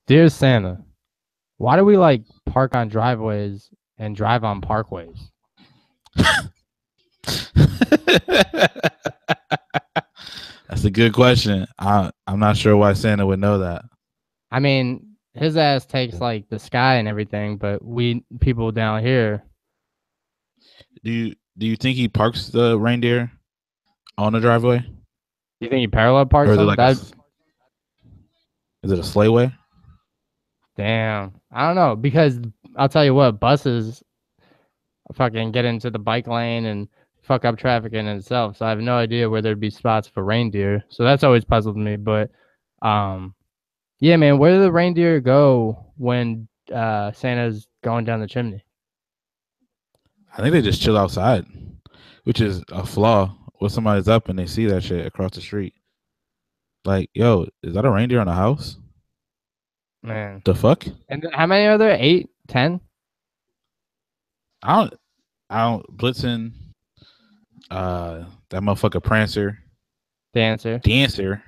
Dear Santa, why do we like park on driveways and drive on parkways? That's a good question. I'm not sure why Santa would know that. I mean, his ass takes like the sky and everything, but we people down here, Do you think he parks the reindeer on the driveway, you think he parallel or parks is it them? like That is it a sleigh damn, I don't know because I'll tell you what, buses fucking get into the bike lane and fuck up traffic in itself. So I have no idea where there'd be spots for reindeer. So that's always puzzled me. But um, yeah, man, where do the reindeer go when Santa's going down the chimney? I think they just chill outside, which is a flaw. When somebody's up and they see that shit across the street, like, yo, is that a reindeer on the house? Man. The fuck? And how many are there? 8, 10? I don't. I don't. Blitzen. That motherfucker Prancer, Dancer. Dancer.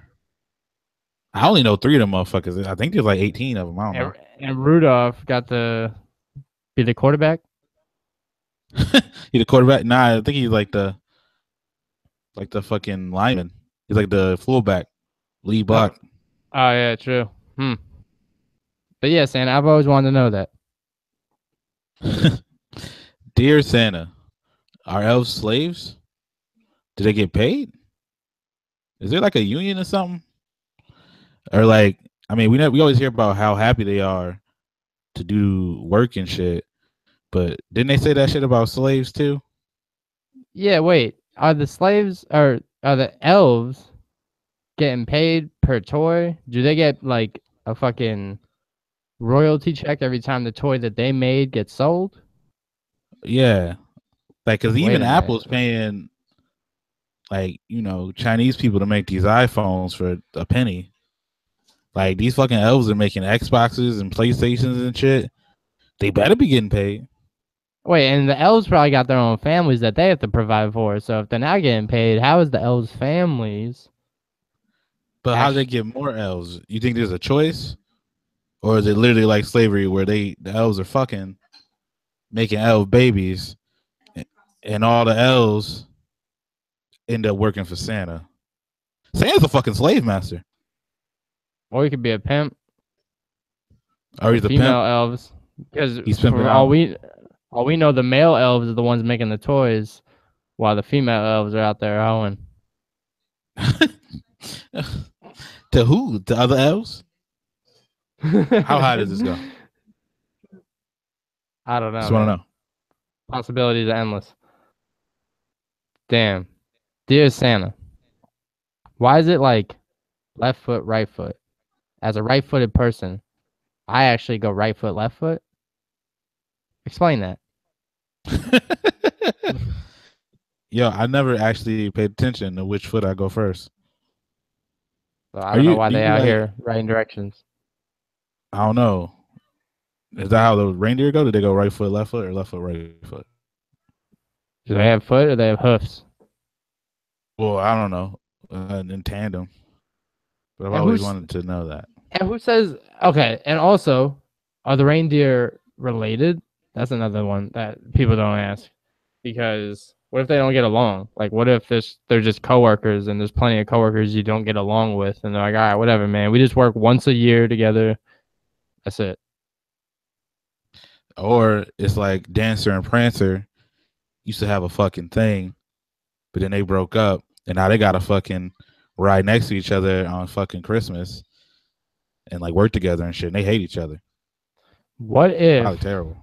I only know 3 of them motherfuckers. I think there's like 18 of them. I don't And, know. and Rudolph got to be the quarterback. He the quarterback? Nah, I think he's like the fucking lineman. He's like the fullback, lead Oh, block. oh yeah, true. But yeah, Santa, I've always wanted to know that. Dear Santa, are elves slaves? Do they get paid? Is there like a union or something? Or like, I mean, we always hear about how happy they are to do work and shit, but didn't they say that shit about slaves too? Yeah, wait. Are the slaves or are the elves getting paid per toy? Do they get like a fucking royalty check every time the toy that they made gets sold? Yeah, like because Wait even a minute. Apple's paying like Chinese people to make these iPhones for a penny. Like these fucking elves are making Xboxes and PlayStations and shit. They better be getting paid. Wait, and the elves probably got their own families that they have to provide for. So if they're not getting paid, how is the elves' families But how do they actually? get more elves? You think there's a choice, or is it literally like slavery where the elves are fucking making elf babies, and all the elves end up working for Santa? Santa's a fucking slave master, Or he could be a pimp or for he's a pimp. female elves. Because He's pimping for out. all we know, the male elves are the ones making the toys, while the female elves are out there hoeing. To who? To other elves? How high does this go? I don't know, Just want to man. know. Possibilities are endless. Damn. Dear Santa, why is it like left foot, right foot? As a right footed person, I actually go right foot, left foot. Explain that. Yo, I never actually paid attention to which foot I go first. So I Are don't know you? why Do they you out like? here writing directions. I don't know. Is that how the reindeer go? Did they go right foot, or left foot, right foot? Do they have foot or they have hoofs? Well, I don't know. In tandem, but I've And always who's wanted to know that. and who says okay? And also, are the reindeer related? That's another one that people don't ask. Because what if they don't get along? Like, what if they're just coworkers and there's plenty of coworkers you don't get along with, and they're like, all right, whatever, man. We just work once a year together. That's it. Or it's like Dancer and Prancer used to have a fucking thing, but then they broke up, and now they got to fucking ride next to each other on fucking Christmas and like work together and shit. And they hate each other. What Probably if? terrible.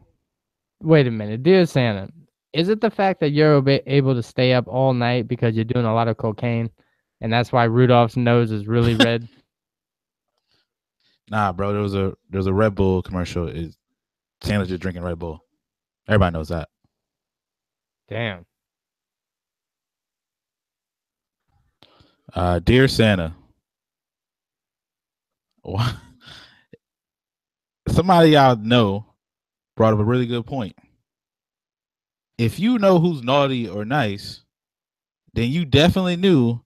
Wait a minute, dear Santa. Is it the fact that you're able to stay up all night because you're doing a lot of cocaine, and that's why Rudolph's nose is really red? Nah, bro. There was a Red Bull commercial. Is Santa's just drinking Red Bull? Everybody knows that. Damn. Dear Santa, somebody y'all know brought up a really good point. If you know who's naughty or nice, then you definitely knew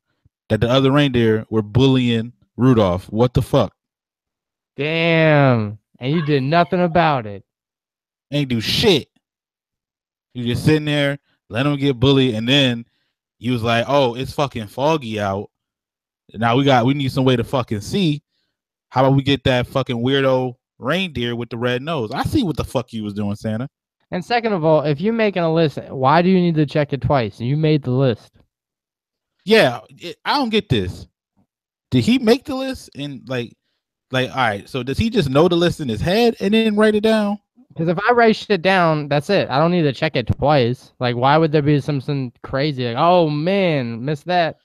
that the other reindeer were bullying Rudolph. What the fuck? Damn. And you did nothing about it. Ain't do shit. You just sitting there, let him get bullied, and then you was like, "Oh, it's fucking foggy out. Now we need some way to fucking see. How about we get that fucking weirdo reindeer with the red nose? I see what the fuck you was doing, Santa." And second of all, if you're making a list, why do you need to check it twice? You made the list. Yeah, I don't get this. Did he make the list and all right? So does he just know the list in his head and then write it down? Because if I write shit down, that's it. I don't need to check it twice. Like, why would there be something crazy? Like, oh man, missed that.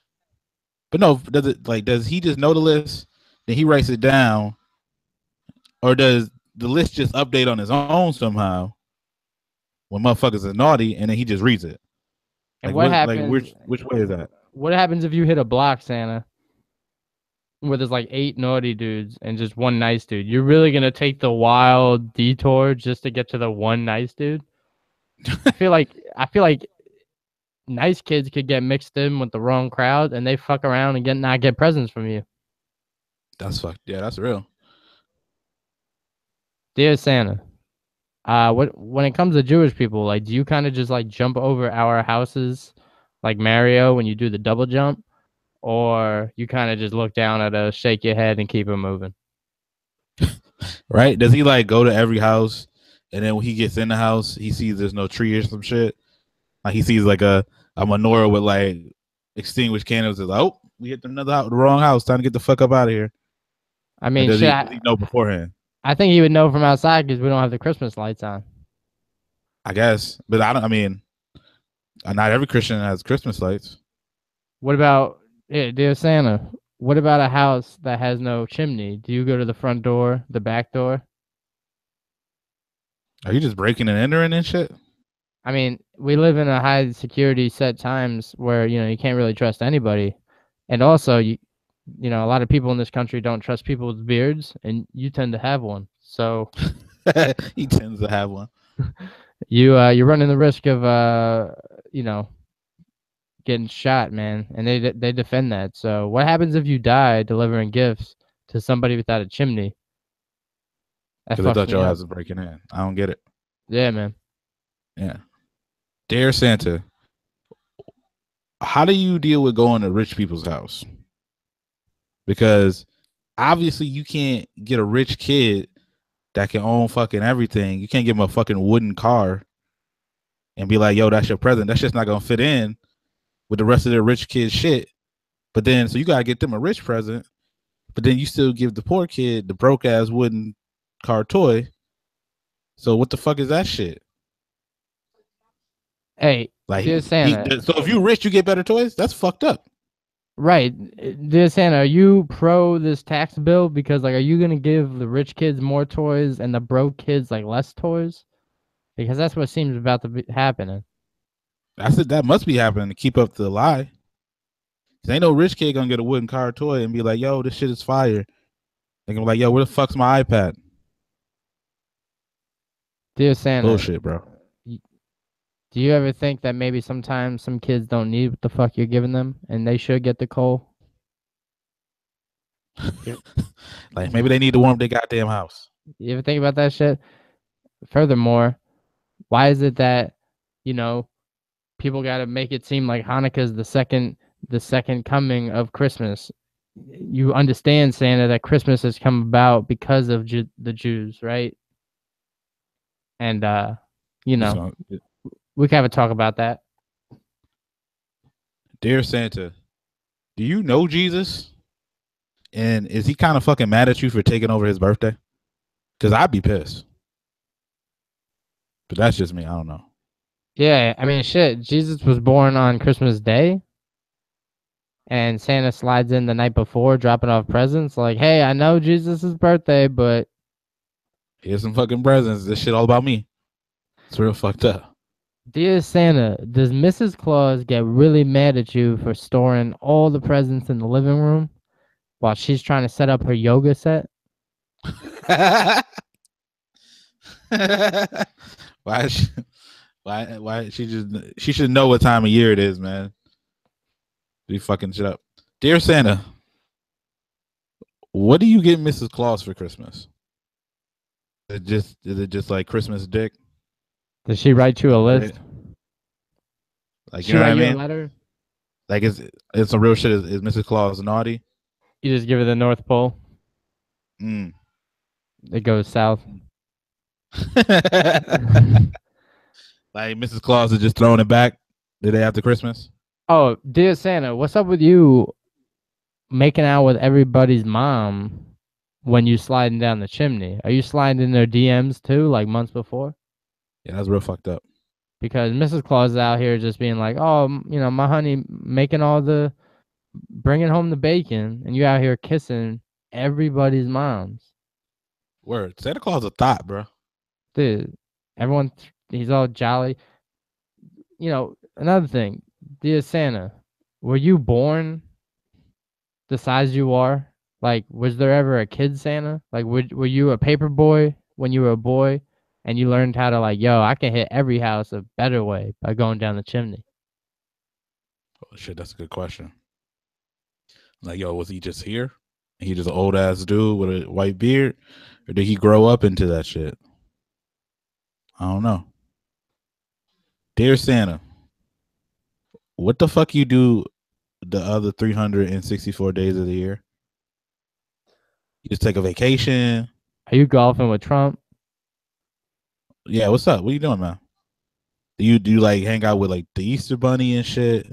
But no, does he just know the list? Then he writes it down, or does the list just update on his own somehow when motherfuckers are naughty, and then he just reads it? And what happens? Like, which way is that? What happens if you hit a block, Santa, where there's like 8 naughty dudes and just one nice dude? You're really gonna take the wild detour just to get to the one nice dude? I feel like nice kids could get mixed in with the wrong crowd and they fuck around and not get presents from you. That's fucked. Yeah, that's real. Dear Santa, when it comes to Jewish people, like, do you kind of just like jump over our houses like Mario when you do the double jump, or you kind of just look down at us, shake your head, and keep it moving? Right? Does he like go to every house, and then when he gets in the house, he sees there's no tree or some shit? Like he sees like a menorah with like extinguished candles. Is like, oh, we hit the wrong house. Time to get the fuck up out of here. I mean, does he know beforehand? I think he would know from outside because we don't have the Christmas lights on. I guess, but I mean, not every Christian has Christmas lights. What about, dear Santa? What about a house that has no chimney? Do you go to the front door, the back door? Are you just breaking and entering and shit? I mean, we live in a high security set times where, you can't really trust anybody. And also, a lot of people in this country don't trust people with beards, and you tend to have one. So he tends to have one. You're running the risk of getting shot, man, and they defend that. So what happens if you die delivering gifts to somebody without a chimney? Because I thought your ass was breaking in. I don't get it. Yeah, man. Yeah. Dear Santa, how do you deal with going to rich people's house? Because obviously you can't get a rich kid that can own fucking everything. You can't give him a fucking wooden car and be like, yo, that's your present. That's just not going to fit in with the rest of their rich kid shit. But then, so you got to get them a rich present, but then you still give the poor kid the broke ass wooden car toy. So what the fuck is that shit? Hey, like, dear Santa. So if you rich, you get better toys? That's fucked up. Right. Dear Santa, are you pro this tax bill? Because, like, are you going to give the rich kids more toys and the broke kids, like, less toys? Because that's what seems about to be happening. That must be happening to keep up the lie. Ain't no rich kid going to get a wooden car toy and be like, yo, this shit is fire. They're going to be like, yo, where the fuck's my iPad? Dear Santa. Bullshit, bro. Do you ever think that maybe sometimes some kids don't need what the fuck you're giving them and they should get the coal? Like maybe they need to warm their goddamn house. You ever think about that shit? Furthermore, why is it that, people got to make it seem like Hanukkah is the second coming of Christmas? You understand, Santa, that Christmas has come about because of the Jews, right? And, we can have a talk about that. Dear Santa, do you know Jesus? And is he kind of fucking mad at you for taking over his birthday? Because I'd be pissed. But that's just me. I don't know. Yeah, I mean, shit. Jesus was born on Christmas Day. And Santa slides in the night before, dropping off presents. Like, hey, I know Jesus' birthday, but here's some fucking presents. This shit all about me. It's real fucked up. Dear Santa, does Mrs. Claus get really mad at you for storing all the presents in the living room while she's trying to set up her yoga set? Why she should know what time of year it is, man. Be fucking shit up. Dear Santa, what do you get Mrs. Claus for Christmas? Is it just like Christmas dick? Does she write you a Right. list? Like, you She know what write I you a mean? letter? Like, it's some real shit. Is Mrs. Claus naughty? You just give her the North Pole. Mm. It goes south. Like Mrs. Claus is just throwing it back the day after Christmas. Oh, dear Santa, what's up with you making out with everybody's mom when you sliding down the chimney? Are you sliding in their DMs too, like months before? Yeah, that's real fucked up. Because Mrs. Claus is out here just being like, oh, my honey making bringing home the bacon, and you out here kissing everybody's moms. Word. Santa Claus a thought, bro. Dude, he's all jolly. Another thing, dear Santa, were you born the size you are? Like, was there ever a kid Santa? Like, were you a paper boy when you were a boy, and you learned how to like, yo, I can hit every house a better way by going down the chimney? Oh, shit, that's a good question. Like, yo, was he just here? He just an old ass dude with a white beard, or did he grow up into that shit? I don't know. Dear Santa, what the fuck you do the other 364 days of the year? You just take a vacation? Are you golfing with Trump? Yeah, what's up? What you doing, man? Do you like hang out with like the Easter Bunny and shit?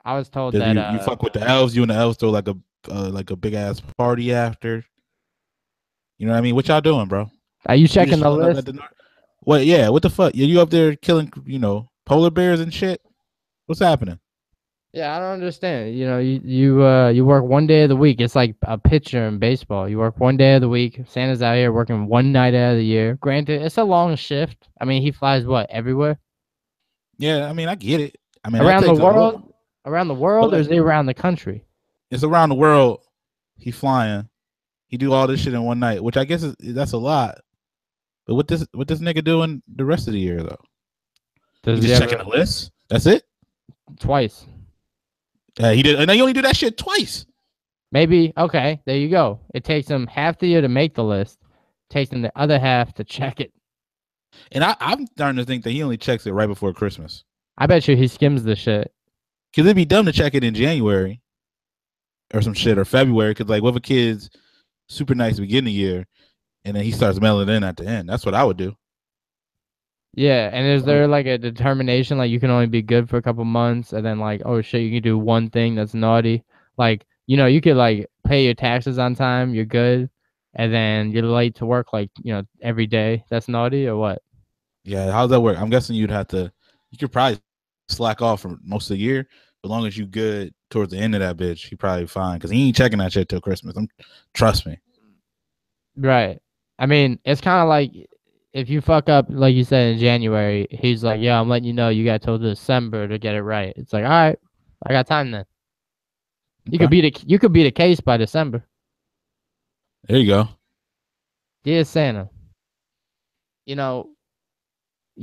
I was told Does that you fuck with the elves? You and the elves throw like a big ass party after? You know what I mean? What y'all doing, bro? are you You just checking the chilling up at list? the north? What? Yeah. What the fuck? You up there killing polar bears and shit? What's happening? Yeah, I don't understand. You work one day of the week. It's like a pitcher in baseball. You work one day of the week. Santa's out here working one night out of the year. Granted, it's a long shift. I mean, he flies what, everywhere? Yeah, I mean, I get it. I mean, that Around the takes a long, world? Around the but world, or like is he around the country? it's around the world. He flying. He do all this shit in one night, which I guess that's a lot. But what this nigga doing the rest of the year though? He Does he just checking ever? the list. That's it. Twice. He did, and he only do that shit twice. Maybe. Okay, there you go. It takes him half the year to make the list. Takes him the other half to check it. And I'm starting to think that he only checks it right before Christmas. I bet you he skims the shit. Cause it'd be dumb to check it in January or some shit or February. Cause like, what if a kid's super nice to begin the year, and then he starts mailing in at the end? That's what I would do. Yeah, and is there like a determination like you can only be good for a couple months and then like, oh shit, you can do one thing that's naughty? Like, you could like pay your taxes on time, you're good, and then you're late to work like, every day. That's naughty or what? Yeah, how's that work? I'm guessing you could probably slack off for most of the year, as long as you good towards the end of that bitch. He probably fine because he ain't checking that shit till Christmas. Trust me. Right. I mean, it's kind of like if you fuck up, like you said in January, he's like, yeah, I'm letting you know you got till December to get it right. It's like, all right, I got time then. You could beat a case by December. There you go. Dear Santa, you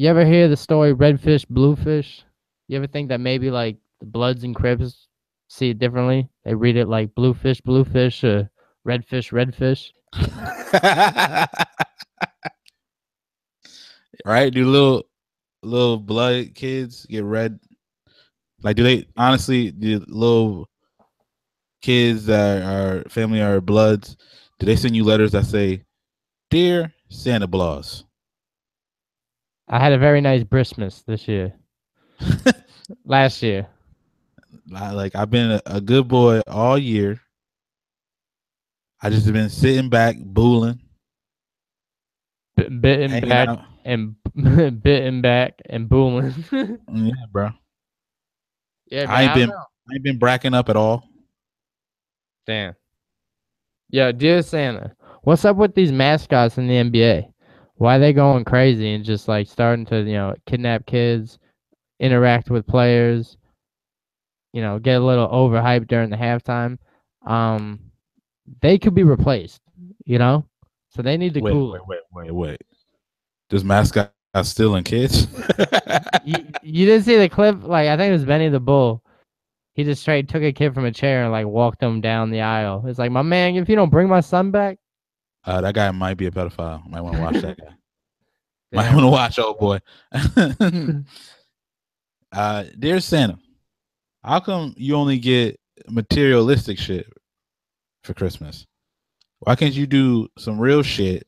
ever hear the story redfish, bluefish? You ever think that maybe like the Bloods and Crips see it differently? They read it like bluefish, bluefish, or redfish, redfish. Right? Do little blood kids get red? Like, do they honestly? Do little kids that are family are bloods? Do they send you letters that say, "Dear Santa Claus"? I had a very nice Christmas this year. Last year. Like, I've been a good boy all year. I just been sitting back, booling, Bitten back out. and bitten back and booling. Yeah, bro. Yeah, I man, ain't been bracking up at all. Damn. Yeah, dear Santa, what's up with these mascots in the NBA? Why are they going crazy and just like starting to, kidnap kids, interact with players, get a little overhyped during the halftime? They could be replaced, So they need to cool it. Wait. This mascot stealing kids? You didn't see the clip? Like, I think it was Benny the Bull. He just straight took a kid from a chair and like walked him down the aisle. It's like, my man, if you don't bring my son back. That guy might be a pedophile. Might want to watch that guy. Might Damn. want to watch old boy. Dear Santa, how come you only get materialistic shit for Christmas? Why can't you do some real shit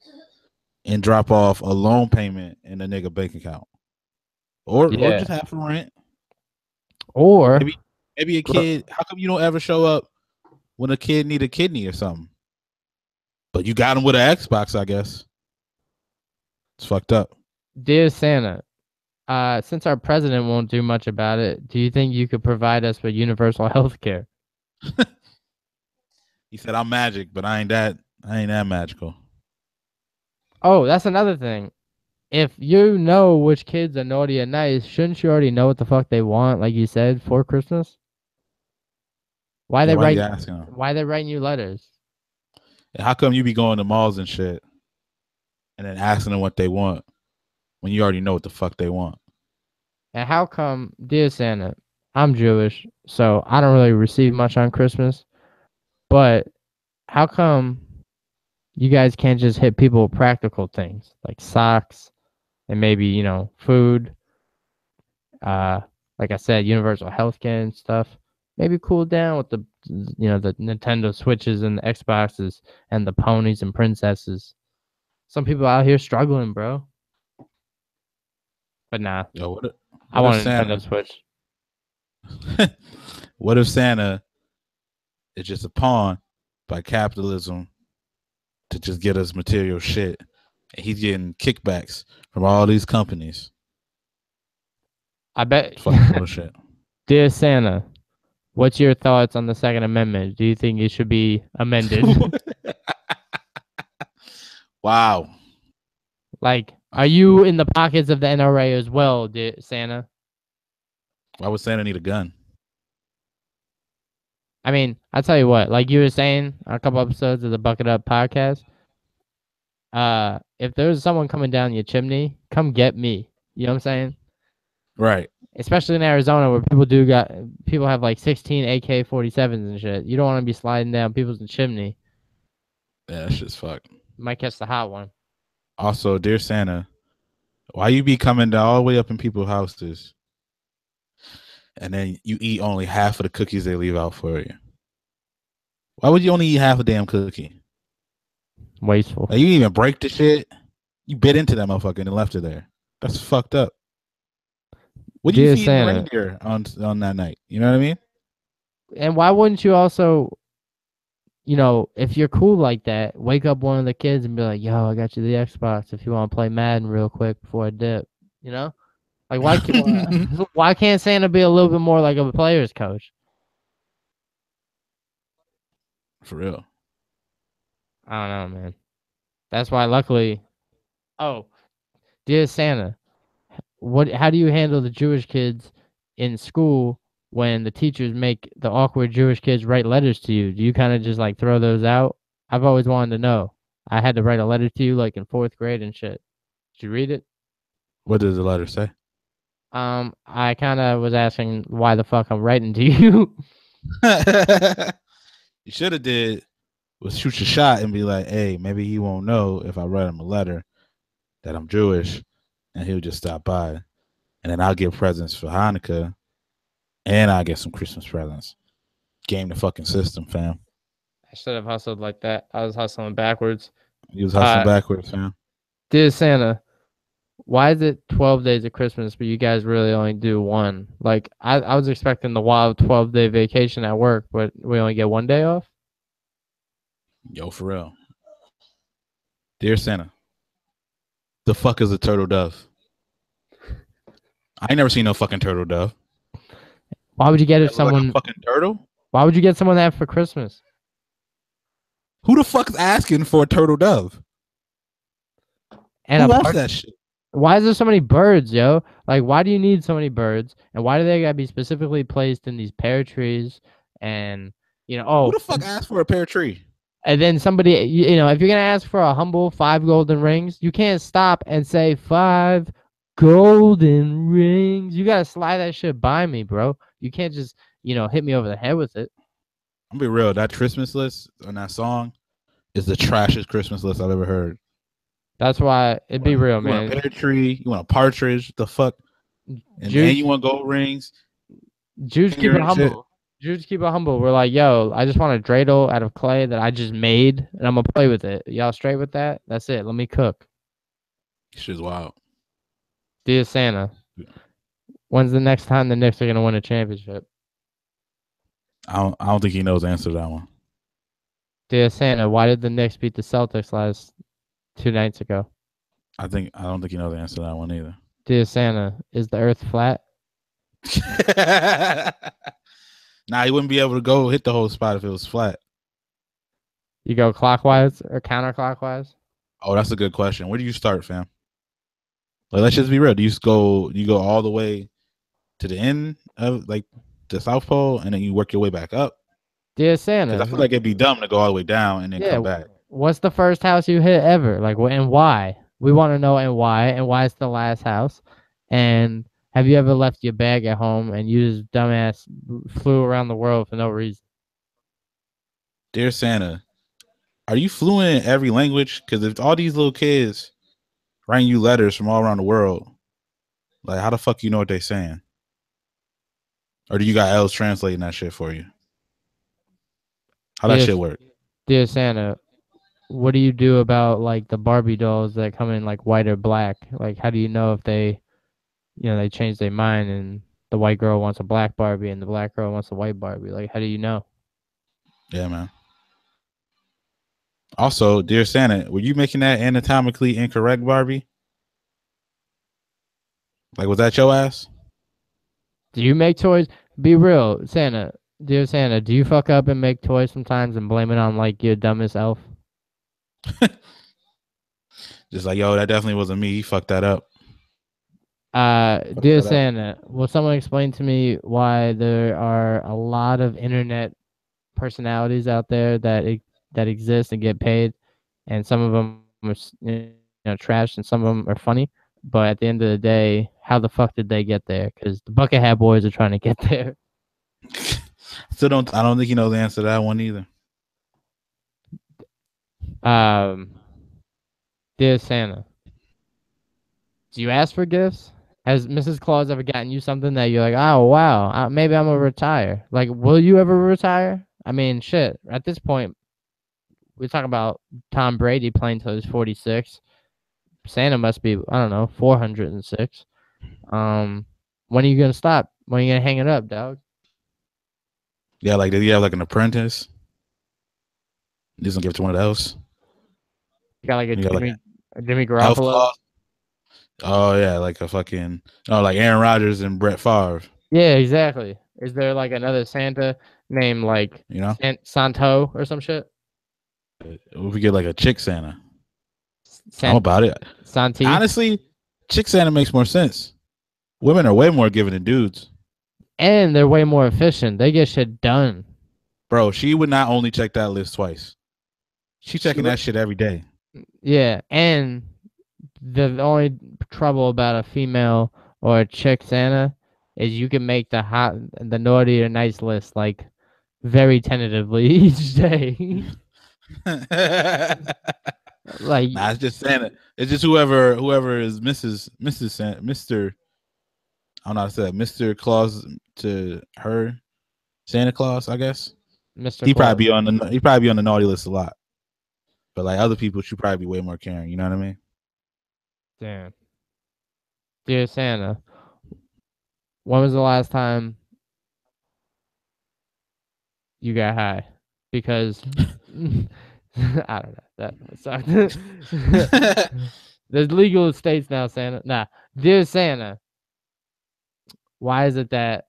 and drop off a loan payment in a nigga bank account? Or Yeah. just have some rent. Or Maybe a kid. How come you don't ever show up when a kid need a kidney or something? But you got him with an Xbox, I guess. It's fucked up. Dear Santa, since our president won't do much about it, do you think you could provide us with universal health care? He said, "I'm magic, but I ain't that magical." Oh, that's another thing. If you know which kids are naughty and nice, shouldn't you already know what the fuck they want, like you said, for Christmas? Why Yeah, they why you write? asking him? Why they writing you letters? And how come you be going to malls and shit, and then asking them what they want when you already know what the fuck they want? And how come, dear Santa, I'm Jewish, so I don't really receive much on Christmas, but how come you guys can't just hit people with practical things like socks and maybe, food? Like I said, universal healthcare and stuff. Maybe cool down with the Nintendo Switches and the Xboxes and the ponies and princesses. Some people out here struggling, bro. But nah, Yo, what I want if a Santa? Nintendo Switch. What if Santa is just a pawn by capitalism to just get us material shit, and he's getting kickbacks from all these companies? I bet. Fucking bullshit. Dear Santa, what's your thoughts on the Second Amendment? Do you think it should be amended? Wow. Like, are you in the pockets of the NRA as well, dear Santa? Why would Santa need a gun? I mean, I'll tell you what, like you were saying on a couple episodes of the Bucket Up podcast, if there's someone coming down your chimney, come get me. You know what I'm saying? Right. Especially in Arizona where people have like 16 AK-47s and shit. You don't want to be sliding down people's chimney. Yeah, that shit's fucked. Might catch the hot one. Also, dear Santa, why you be coming all the way up in people's houses and then you eat only half of the cookies they leave out for you? Why would you only eat half a damn cookie? Wasteful. Like, you didn't even break the shit. You bit into that motherfucker and left it there. That's fucked up. What do you feed the reindeer on that night? You know what I mean? And why wouldn't you also, if you're cool like that, wake up one of the kids and be like, "Yo, I got you the Xbox if you want to play Madden real quick before I dip." You know, like why can't Santa be a little bit more like a player's coach? For real. I don't know, man. That's why, luckily. Oh, dear Santa, how do you handle the Jewish kids in school when the teachers make the awkward Jewish kids write letters to you? Do you kind of just like throw those out? I've always wanted to know. I had to write a letter to you like in 4th grade and shit. Did you read it? What does the letter say? I kind of was asking why the fuck I'm writing to you. You should have did was shoot your shot and be like, "Hey, maybe he won't know if I write him a letter that I'm Jewish, and he'll just stop by, and then I'll get presents for Hanukkah, and I'll get some Christmas presents." Game the fucking system, fam. I should have hustled like that. I was hustling backwards. He was hustling backwards, fam. Dear Santa, why is it 12 days of Christmas, but you guys really only do one? Like, I was expecting the wild 12-day vacation at work, but we only get 1 day off? Yo, for real. Dear Santa, the fuck is a turtle dove? I ain't never seen no fucking turtle dove. Why would you get someone like a fucking turtle? Why would you get someone that for Christmas? Who the fuck is asking for a turtle dove? And who wants that shit? Why is there so many birds, yo? Like, why do you need so many birds? And why do they gotta be specifically placed in these pear trees? And who the fuck asked for a pear tree? And then somebody, if you're gonna ask for a humble 5 golden rings, you can't stop and say 5 golden rings. You gotta slide that shit by me, bro. You can't just, hit me over the head with it. I'm gonna be real. That Christmas list on that song is the trashiest Christmas list I've ever heard. That's why it'd be real, You want a man. pear tree, you want a partridge, the fuck, and you Jews, want gold rings, Jews keep finger it and shit. humble. Jews keep it humble. We're like, yo, I just want a dreidel out of clay that I just made, and I'm gonna play with it. Y'all straight with that? That's it. Let me cook. Shit's wild. Dear Santa, when's the next time the Knicks are gonna win a championship? I don't think he knows the answer to that one. Dear Santa, why did the Knicks beat the Celtics last 2 nights ago? I don't think he knows the answer to that one either. Dear Santa, is the Earth flat? Nah, he wouldn't be able to go hit the whole spot if it was flat. You go clockwise or counterclockwise? Oh, that's a good question. Where do you start, fam? Like, let's just be real. Do you go all the way to the end of like the South Pole and then you work your way back up? Dear Because Santa, I feel like it'd be dumb to go all the way down and then yeah. come back. What's the first house you hit ever? Like, and why? We want to know and why it's the last house. And have you ever left your bag at home and you just dumbass flew around the world for no reason? Dear Santa, are you fluent in every language? Because if all these little kids writing you letters from all around the world, like how the fuck you know what they saying? Or do you got L's translating that shit for you? How that shit work? Dear Santa, what do you do about like the Barbie dolls that come in like white or black? Like, how do you know if they, they change their mind and the white girl wants a black Barbie and the black girl wants a white Barbie? Like, how do you know? Yeah, man. Also, dear Santa, were you making that anatomically incorrect Barbie? Like, was that your ass? Do you make toys? Be real, Santa. Dear Santa, do you fuck up and make toys sometimes and blame it on like your dumbest elf? Just like, yo, that definitely wasn't me. He fucked that up. Dear Santa, will someone explain to me why there are a lot of internet personalities out there that exist and get paid, and some of them are trash and some of them are funny, but at the end of the day, how the fuck did they get there? Because the Bucket Hat Boys are trying to get there. I don't think he knows the answer to that one either. Dear Santa, do you ask for gifts? Has Mrs. Claus ever gotten you something that you're like, oh wow, maybe I'm gonna retire? Like, will you ever retire? I mean, shit. At this point, we're talking about Tom Brady playing till he's 46. Santa must be, I don't know, 406. When are you gonna stop? When are you gonna hang it up, dog? Yeah, like did he have like an apprentice? He's gonna give it to one of those. You got like a Jimmy Garoppolo. Oh yeah, like a fucking like Aaron Rodgers and Brett Favre. Yeah, exactly. Is there like another Santa named like Santo or some shit? If we get like a chick Santa, how about it? Santi. Honestly, chick Santa makes more sense. Women are way more giving than dudes, and they're way more efficient. They get shit done. Bro, she would not only check that list twice. She's checking that shit every day. Yeah, and the only trouble about a female or a chick Santa is you can make the naughty or nice list like very tentatively each day. Like, nah, it's just Santa. It's just whoever is Mrs. Santa, Mr. I don't know how to say that. Mr. Claus to her, Santa Claus, I guess. Mr. He probably be on the naughty list a lot, but like other people should probably be way more caring. You know what I mean? Damn. Dear Santa, when was the last time you got high? Because I don't know. That sucked. There's legal states now, Santa. Nah, dear Santa, why is it that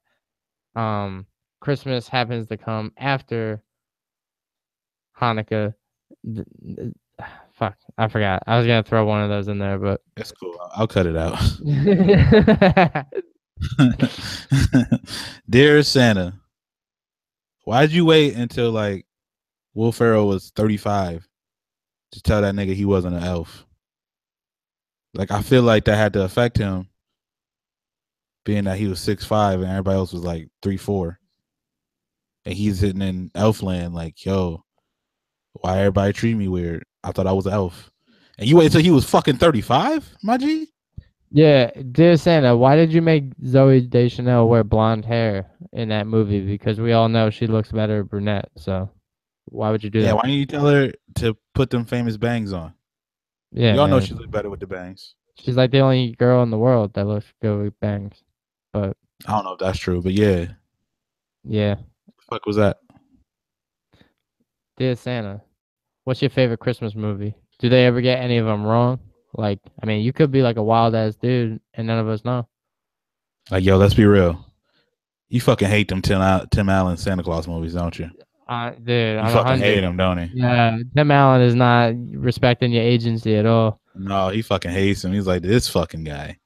Christmas happens to come after Hanukkah? Fuck, I forgot. I was gonna throw one of those in there, but that's cool. I'll cut it out. Dear Santa, why'd you wait until like Will Ferrell was 35 to tell that nigga he wasn't an elf? Like, I feel like that had to affect him, being that he was 6'5" and everybody else was like 3'4", and he's hitting in Elfland like, yo, Why everybody treat me weird? I thought I was an elf. And you waited till he was fucking 35, my G? Yeah, dear Santa, why did you make Zoe Deschanel wear blonde hair in that movie? Because we all know she looks better brunette. So why would you do Yeah, that? why didn't you tell her to put them famous bangs on? Yeah, We all know she man. looked better with the bangs. She's like the only girl in the world that looks good with bangs. But I don't know if that's true, but yeah. yeah, The fuck was that? dear Santa, what's your favorite Christmas movie? Do they ever get any of them wrong? Like, I mean, you could be like a wild ass dude and none of us know. Like, yo, let's be real. You fucking hate them Tim Allen Santa Claus movies, don't you? Dude, You I'm a fucking hate hundred. him, don't he? Yeah, Tim Allen is not respecting your agency at all. No, he fucking hates him. He's like, this fucking guy.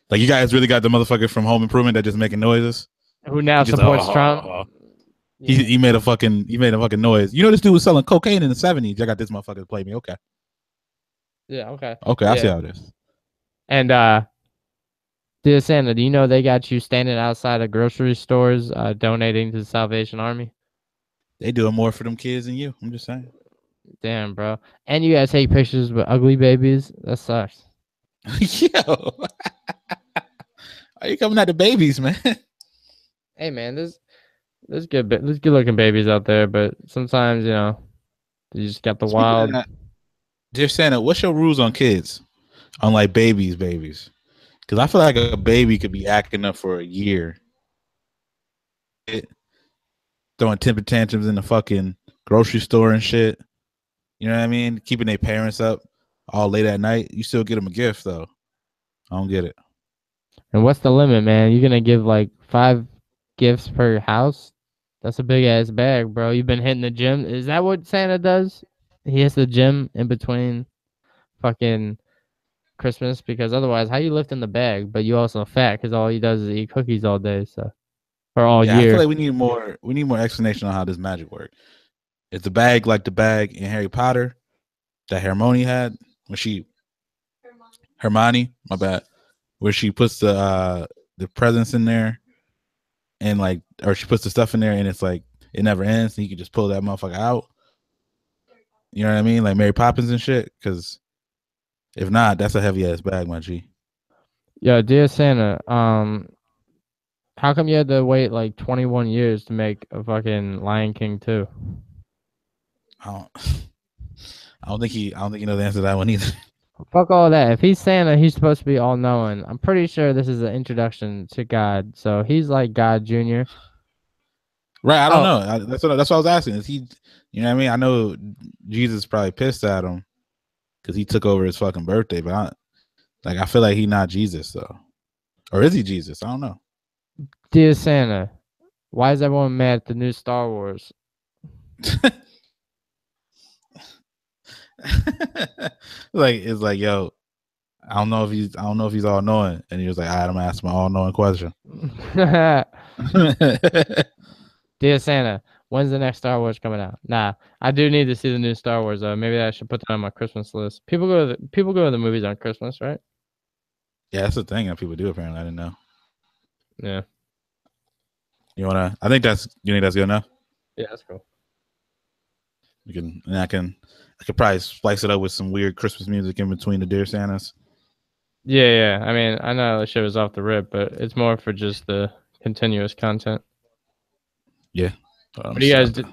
Like, you guys really got the motherfucker from Home Improvement that just making noises? Who now He just supports Trump? Yeah. he made a fucking noise. You know this dude was selling cocaine in the 70s. I got this motherfucker to play me. Okay. Yeah. Okay. Okay, I see Yeah. how it is. And dear Santa, do you know they got you standing outside of grocery stores, donating to the Salvation Army? They doing more for them kids than you. I'm just saying. Damn, bro. And you gotta take pictures with ugly babies. That sucks. Yo. Are you coming at the babies, man? Hey, man, there's good looking babies out there, but sometimes you just got the Speaking of wild. that, dear Santa, what's your rules on kids? On like babies? Because I feel like a baby could be acting up for a year. Throwing temper tantrums in the fucking grocery store and shit. You know what I mean? Keeping their parents up all late at night. You still get them a gift though. I don't get it. And what's the limit, man? You're gonna give like 5 gifts per house? That's a big ass bag, bro. You've been hitting the gym. Is that what Santa does? He hits the gym in between fucking Christmas, because otherwise, how you lifting the bag? But you also fat because all he does is eat cookies all day, so or all Yeah, I feel year. like we need more. We need more explanation on how this magic works. Is the bag like the bag in Harry Potter that Hermione had when she Hermione, my bad, where she puts the presents in there and like, or she puts the stuff in there and it's like it never ends and you can just pull that motherfucker out. You know what I mean? Like Mary Poppins and shit. Because if not, that's a heavy ass bag, my G. Yeah, dear Santa, how come you had to wait like 21 years to make a fucking Lion King 2? I don't, I don't think he knows the answer to that one either. Fuck all that. If he's Santa, he's supposed to be all knowing. I'm pretty sure this is an introduction to God, so he's like God Junior. Right? I don't Oh, know. That's what I was asking. Is he? You know what I mean? I know Jesus probably pissed at him because he took over his fucking birthday, but I feel like he's not Jesus though, or is he Jesus? I don't know. dear Santa, why is everyone mad at the new Star Wars? Like it's like, yo, I don't know if he's all knowing, and he was like, all right, I'm gonna ask my all knowing question. Dear Santa, when's the next Star Wars coming out? Nah, I do need to see the new Star Wars though. Maybe I should put that on my Christmas list. People go to the movies on Christmas, right? Yeah, that's the thing that people do. Apparently, I didn't know. Yeah. I think that's good enough. Yeah, that's cool. I could probably splice it up with some weird Christmas music in between the Dear Santas. Yeah. I mean, I know the shit was off the rip, but it's more for just the continuous content. Yeah. What do you guys do?